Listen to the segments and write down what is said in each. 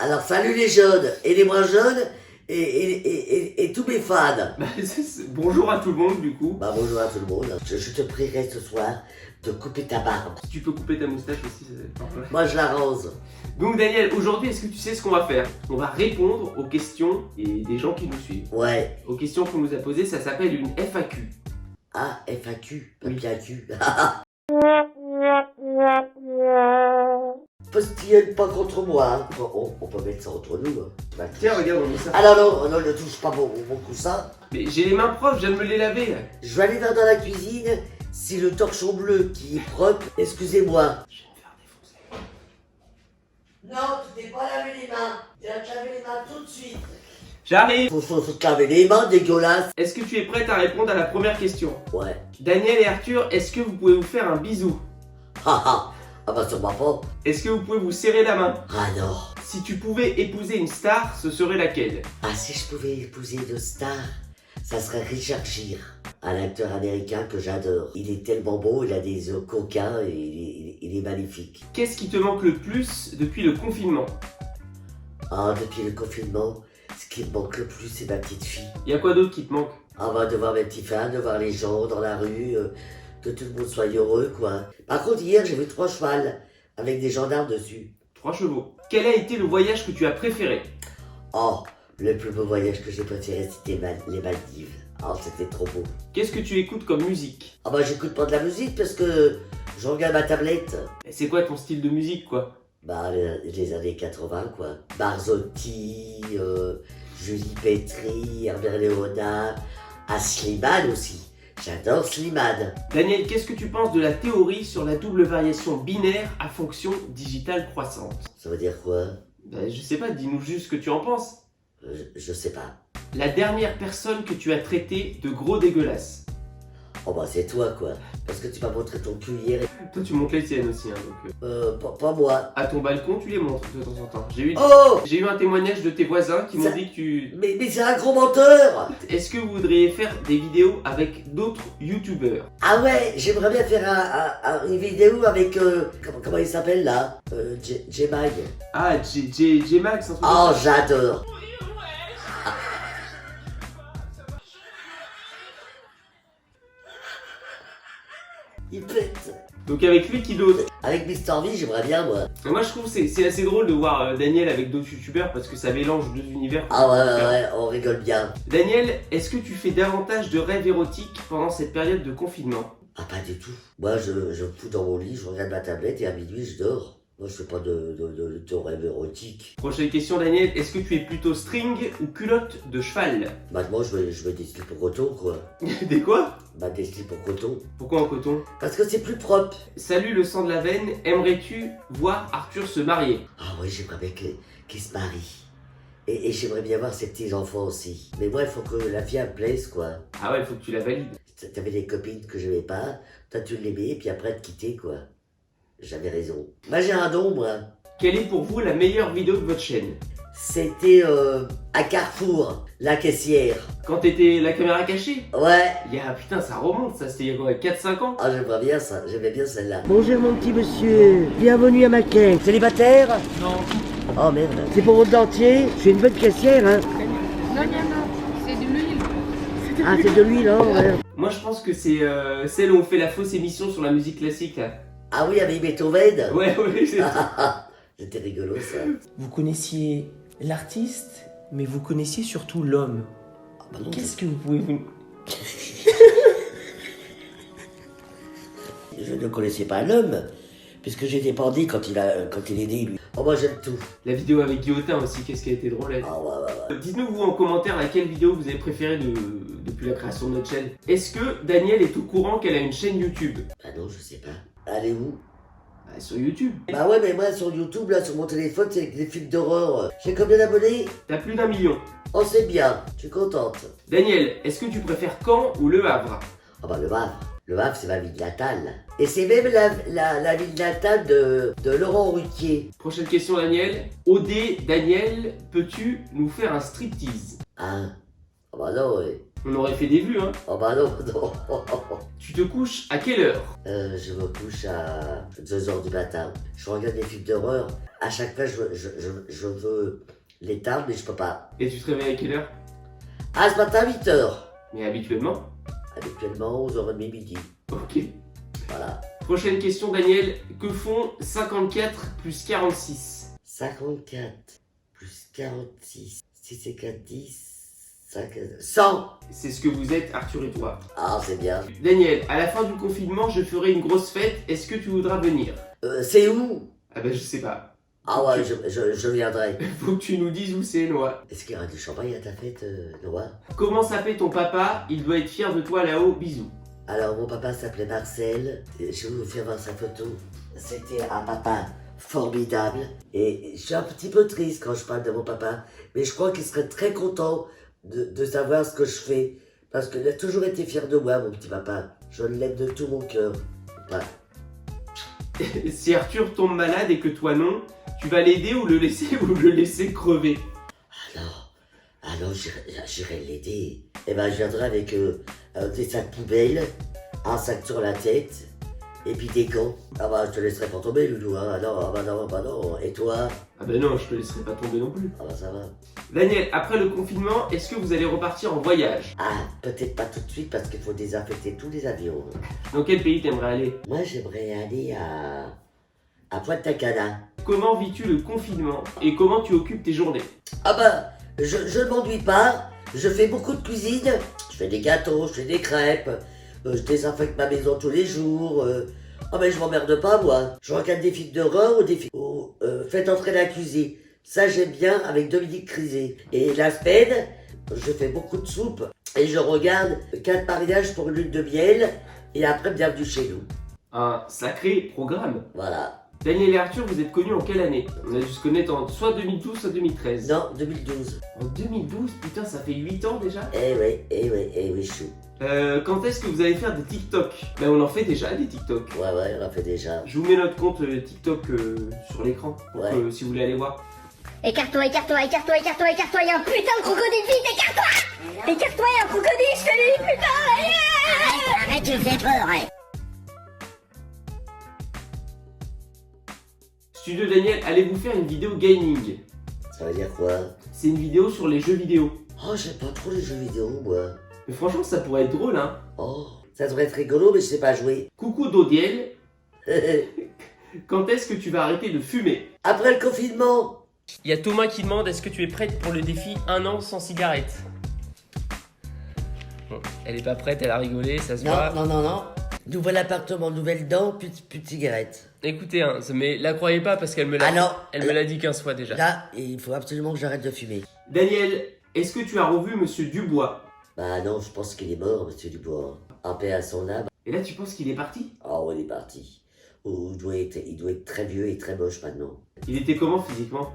Alors, salut les jeunes et les moins jeunes et tous mes fans. Bonjour à tout le monde du coup. Bah bonjour à tout le monde. Je te prierai ce soir de couper ta barbe. Tu peux couper ta moustache aussi, c'est parfait. Moi je l'arrose. Donc Daniel, aujourd'hui, est-ce que tu sais ce qu'on va faire? On va répondre aux questions et des gens qui nous suivent. Ouais. Aux questions qu'on nous a posées, ça s'appelle une FAQ. Ah, FAQ, papier à cul. Postillonne pas contre moi. Hein. On peut mettre ça entre nous. Hein. Tiens, regarde, on met ça. Ah non, ne touche pas mon coussin. Mais j'ai les mains propres, je viens de me les laver là. Je vais aller dans la cuisine. Si le torchon bleu qui est propre, excusez-moi. Je vais me faire défoncer. Non, tu t'es pas lavé les mains. Tu vas te laver les mains tout de suite. J'arrive. Faut se laver les mains, dégueulasse. Est-ce que tu es prête à répondre à la première question? Ouais. Daniel et Arthur, est-ce que vous pouvez vous faire un bisou? Ah bah sûrement pas. Est-ce que vous pouvez vous serrer la main? Ah non. Si tu pouvais épouser une star, ce serait laquelle? Ah si je pouvais épouser une star, ça serait Richard Gere. Un acteur américain que j'adore. Il est tellement beau, il a des yeux coquins et il est magnifique. Qu'est-ce qui te manque le plus depuis le confinement? Ah, depuis le confinement, ce qui me manque le plus, c'est ma petite fille. Y a quoi d'autre qui te manque? Ah bah de voir mes petits fans, de voir les gens dans la rue, que tout le monde soit heureux quoi. Par contre hier j'ai vu 3 chevals avec des gendarmes dessus. 3 chevaux. Quel a été le voyage que tu as préféré? Oh, le plus beau voyage que j'ai préféré c'était les Maldives. Oh c'était trop beau. Qu'est-ce que tu écoutes comme musique? Ah bah j'écoute pas de la musique parce que je regarde ma tablette. Et c'est quoi ton style de musique quoi? Bah les années 80 quoi. Barzotti, Julie Petry, Herbert Léonard, Slimane aussi. J'adore Slimane. Daniel, qu'est-ce que tu penses de la théorie sur la double variation binaire à fonction digitale croissante? Ça veut dire quoi? Je sais pas, dis-nous juste ce que tu en penses. Je sais pas. La dernière personne que tu as traitée de gros dégueulasse. Oh bah c'est toi quoi. Parce que tu m'as montré ton cul hier. Toi tu montres les tiennes aussi, hein, donc... Pas moi. À ton balcon, tu les montres de temps en temps. Oh J'ai eu un témoignage de tes voisins qui m'ont dit que tu... Mais c'est un gros menteur. Est-ce que vous voudriez faire des vidéos avec d'autres youtubeurs? Ah ouais, j'aimerais bien faire une vidéo avec... comment il s'appelle là J-Mag. Ah, J-Max, un truc Oh comme ça. j'adore. Il pète. Donc avec lui, qui d'autre? Avec Mister V, j'aimerais bien moi. Moi je trouve que c'est assez drôle de voir Daniel avec d'autres youtubeurs parce que ça mélange deux univers. Ah ouais, on rigole bien. Daniel, est-ce que tu fais davantage de rêves érotiques pendant cette période de confinement? Ah pas du tout. Moi je me fous dans mon lit, je regarde ma tablette et à minuit je dors. Moi je fais pas de rêve érotique. Prochaine question Daniel, est-ce que tu es plutôt string ou culotte de cheval? Bah moi je veux des slips au coton quoi. Des quoi? Bah des slips au coton. Pourquoi en coton? Parce que c'est plus propre. Salut le sang de la veine, aimerais-tu voir Arthur se marier? Ah oui, j'aimerais bien qu'il se marie. Et j'aimerais bien voir ses petits enfants aussi. Mais moi il faut que la fille elle me plaise quoi. Ah ouais, il faut que tu la valides. T'avais des copines que j'aimais pas, toi tu l'aimais et puis après te quitter quoi. J'avais raison. Moi j'ai un don moi. Quelle est pour vous la meilleure vidéo de votre chaîne? C'était à Carrefour, la caissière. Quand t'étais la caméra cachée? Ouais. Putain, ça remonte, ça c'était il y a quoi, 4-5 ans? Ah j'aimerais bien ça, j'aimais bien celle-là. Bonjour mon petit monsieur, bienvenue à ma caisse. Célibataire? Non. Oh merde. C'est pour votre dentier? Je suis une bonne caissière, hein? Non, c'est de l'huile. Ah, c'est de l'huile, hein? Ouais. Moi je pense que c'est celle où on fait la fausse émission sur la musique classique là. Ah oui, avec Beethoven. Ouais, c'est C'était rigolo ça. Vous connaissiez l'artiste, mais vous connaissiez surtout l'homme. Ah bah non, Qu'est-ce que vous pouvez vous... je ne connaissais pas l'homme, puisque j'étais pas né quand il est né lui. Oh moi j'aime tout. La vidéo avec Guillotin aussi, qu'est-ce qui a été drôle elle. Ah ouais. Dites-nous vous en commentaire laquelle vidéo vous avez préférée depuis la création de notre chaîne. Est-ce que Daniel est au courant qu'elle a une chaîne YouTube? Bah non, je sais pas. Elle est où? Sur YouTube. Bah ouais, mais moi sur YouTube, là, sur mon téléphone, c'est des films d'horreur. J'ai combien d'abonnés? T'as plus d'1 million. Oh c'est bien, je suis contente. Daniel, est-ce que tu préfères Caen ou Le Havre? Ah bah le Havre. Le Havre, c'est ma ville natale. Et c'est même la ville natale de Laurent Ruquier. Prochaine question Daniel. OD, Daniel, peux-tu nous faire un striptease? Hein? Ah bah non, ouais. On aurait fait des vues, hein. Oh bah non, non. Tu te couches à quelle heure? Je me couche à 2h du matin. Je regarde des films d'horreur. À chaque fois, je veux l'éteindre, mais je peux pas. Et tu te réveilles à quelle heure? Ah, ce matin, 8h. Mais habituellement? Habituellement, 11h30 midi. Ok. Voilà. Prochaine question, Daniel. Que font 54 plus 46? 54 plus 46. Si c'est 4, 10, 5, 100. C'est ce que vous êtes, Arthur et toi. Ah, c'est bien. Daniel, à la fin du confinement, je ferai une grosse fête. Est-ce que tu voudras venir? C'est où? Ah ben je sais pas. Ah ouais, je viendrai. Faut que tu nous dises où c'est, Noah. Est-ce qu'il y aura du champagne à ta fête, Noah? Comment s'appelle ton papa? Il doit être fier de toi là-haut. Bisous. Alors, mon papa s'appelait Marcel. Je vais vous faire voir sa photo. C'était un papa formidable. Et je suis un petit peu triste quand je parle de mon papa. Mais je crois qu'il serait très content de savoir ce que je fais. Parce qu'il a toujours été fier de moi, mon petit papa. Je l'aime de tout mon cœur. Ouais. Si Arthur tombe malade et que toi non, tu vas l'aider ou le laisser crever? Alors j'irai l'aider. Et ben, je viendrai avec des sacs poubelles, un sac sur la tête, et puis des gants. Ah bah, je te laisserai pas tomber, Loulou, hein. Ah bah non. Et toi? Ah ben non, je te laisserai pas tomber non plus. Ah bah, ça va. Daniel, après le confinement, est-ce que vous allez repartir en voyage? Ah, peut-être pas tout de suite, parce qu'il faut désinfecter tous les avions. Dans quel pays t'aimerais aller? Moi, j'aimerais aller à Pointe-à-Cana. Comment vis-tu le confinement et comment tu occupes tes journées? Ah bah, je ne m'ennuie pas. Je fais beaucoup de cuisine. Je fais des gâteaux, je fais des crêpes. Je désinfecte ma maison tous les jours. Ah mais je m'emmerde pas, moi. Je regarde des films d'horreur ou des films... Faites entrer l'accusé. Ça, j'aime bien avec Dominique Crizet. Et la semaine, je fais beaucoup de soupe. Et je regarde 4 mariages pour une lune de miel. Et après, bienvenue chez nous. Un sacré programme. Voilà. Daniel et Arthur, vous êtes connus en quelle année? On a dû se connaître en soit 2012, soit 2013. Non, 2012. En 2012? Putain, ça fait 8 ans déjà? Eh oui, chou. Quand est-ce que vous allez faire des TikTok? Ben on en fait déjà des TikTok. Ouais, on l'a fait déjà. Je vous mets notre compte TikTok sur l'écran, Ouais. si vous voulez aller voir. Écarte-toi, écarte-toi, écarte-toi, écarte-toi, écarte-toi, y'a un putain de crocodile, vite, écarte-toi! Écarte-toi, y'a un crocodile, je te le dis, putain! Arrête, tu me fais peur, ouais. Studio Daniel, allez-vous faire une vidéo gaming? Ça veut dire quoi? C'est une vidéo sur les jeux vidéo. Oh, j'aime pas trop les jeux vidéo, moi. Mais franchement, ça pourrait être drôle, hein. Oh, ça devrait être rigolo, mais je sais pas jouer. Coucou Dodiel, quand est-ce que tu vas arrêter de fumer? Après le confinement. Il y a Thomas qui demande est-ce que tu es prête pour le défi 1 an sans cigarette? Bon, elle est pas prête, elle a rigolé, ça se voit. Non. Nouvel appartement, nouvelle dent, plus de cigarettes. Écoutez, hein, mais la croyez pas parce qu'elle me l'a Ah non. elle me l'a dit 15 fois déjà. Là, il faut absolument que j'arrête de fumer. Daniel, est-ce que tu as revu Monsieur Dubois? Bah non, je pense qu'il est mort, monsieur Dubois. En paix à son âme. Et là, tu penses qu'il est parti? Oh, il est parti. Oh, il doit être très vieux et très moche maintenant. Il était comment physiquement?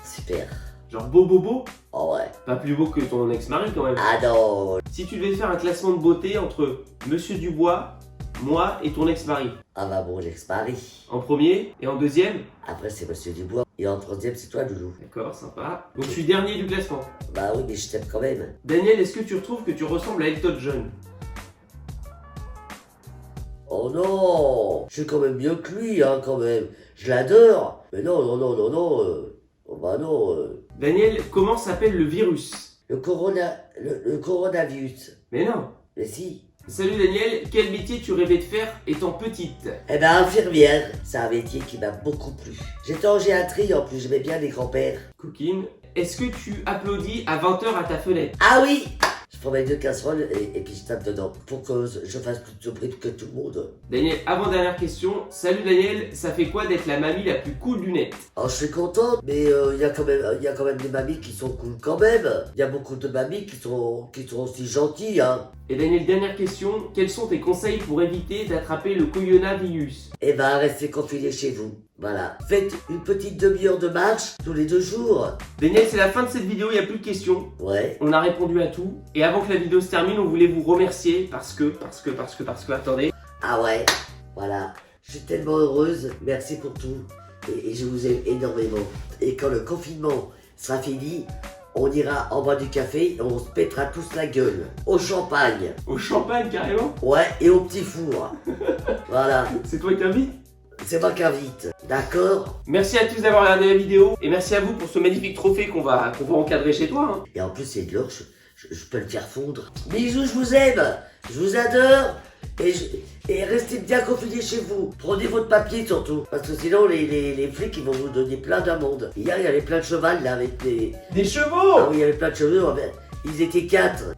Super. Genre beau? Oh ouais. Pas plus beau que ton ex-mari quand même. Ah non. Si tu devais faire un classement de beauté entre Monsieur Dubois, moi et ton ex-mari. Ah bah bon, l'ex-mari. En premier et en deuxième? Après, c'est monsieur Dubois. Et en troisième, c'est toi, Loulou. D'accord, sympa. Donc je suis dernier du classement. Bah oui, mais je t'aime quand même. Daniel, est-ce que tu retrouves que tu ressembles à Elton John? Oh non, je suis quand même mieux que lui, hein, quand même. Je l'adore. Mais non. Oh bah non. Daniel, comment s'appelle le virus? Le coronavirus. Mais non. Mais si. Salut Daniel, quel métier tu rêvais de faire étant petite? Eh ben, infirmière. C'est un métier qui m'a beaucoup plu. J'étais en géatrie, en plus, j'aimais bien les grands-pères. Coquine, est-ce que tu applaudis à 20h à ta fenêtre? Ah oui. Je prends mes 2 casseroles et puis je tape dedans. Pour que je fasse plus de bruit que tout le monde. Daniel, avant-dernière question. Salut Daniel, ça fait quoi d'être la mamie la plus cool du net? Oh, je suis contente, mais il y a quand même des mamies qui sont cool quand même. Il y a beaucoup de mamies qui sont aussi gentilles, hein. Et Daniel, dernière question. Quels sont tes conseils pour éviter d'attraper le coronavirus? Eh ben, restez confinés chez vous. Voilà. Faites une petite demi-heure de marche tous les 2 jours. Daniel, c'est la fin de cette vidéo, il n'y a plus de questions. Ouais. On a répondu à tout. Et avant que la vidéo se termine, on voulait vous remercier parce que, attendez. Ah ouais. Voilà. Je suis tellement heureuse. Merci pour tout. Et je vous aime énormément. Et quand le confinement sera fini, on ira en bas du café et on se pètera tous la gueule. Au champagne. Au champagne carrément? Ouais, et au petit four. Voilà, C'est toi qui invites? c'est moi qui invite. D'accord? Merci à tous d'avoir regardé la vidéo et merci à vous pour ce magnifique trophée qu'on va encadrer chez toi. Et en plus, c'est de l'or, je peux le faire fondre. Bisous, je vous aime. Je vous adore. Et restez bien confinés chez vous. Prenez votre papier surtout. Parce que sinon, les flics, ils vont vous donner plein d'amendes. Hier, il y avait plein de cheval là avec des... Des chevaux! Ah oui, il y avait plein de chevaux. Ils étaient 4.